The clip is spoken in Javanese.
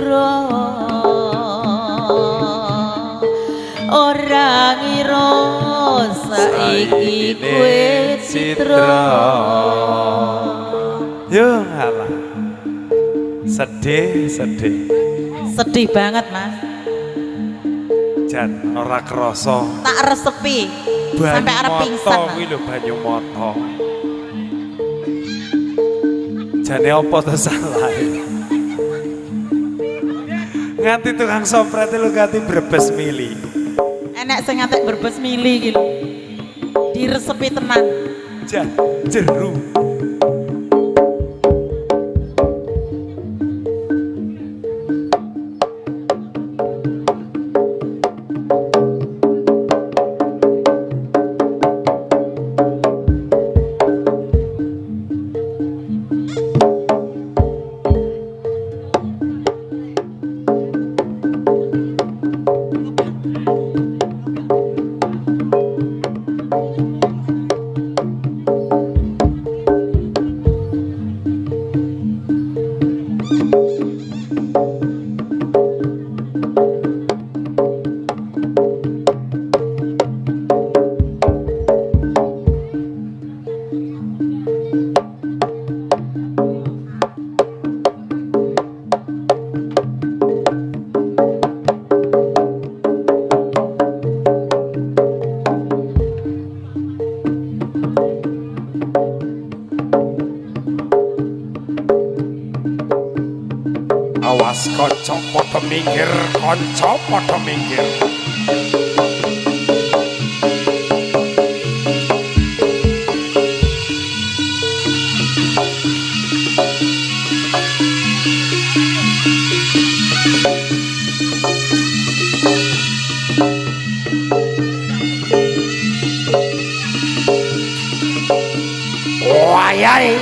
citra ora ngira saiki kowe citra yo ngalah sedih sedih banget mas jan ora krasa tak resepi sampai arep pingsan kuwi lho banyu mata jane apa to salah nganti tukang sopret lu ganti Brebes mili enek sing ngantek Brebes mili iki lho diresepi tenan jan jeru awas kanca padha minggir kanca padha minggir wayahe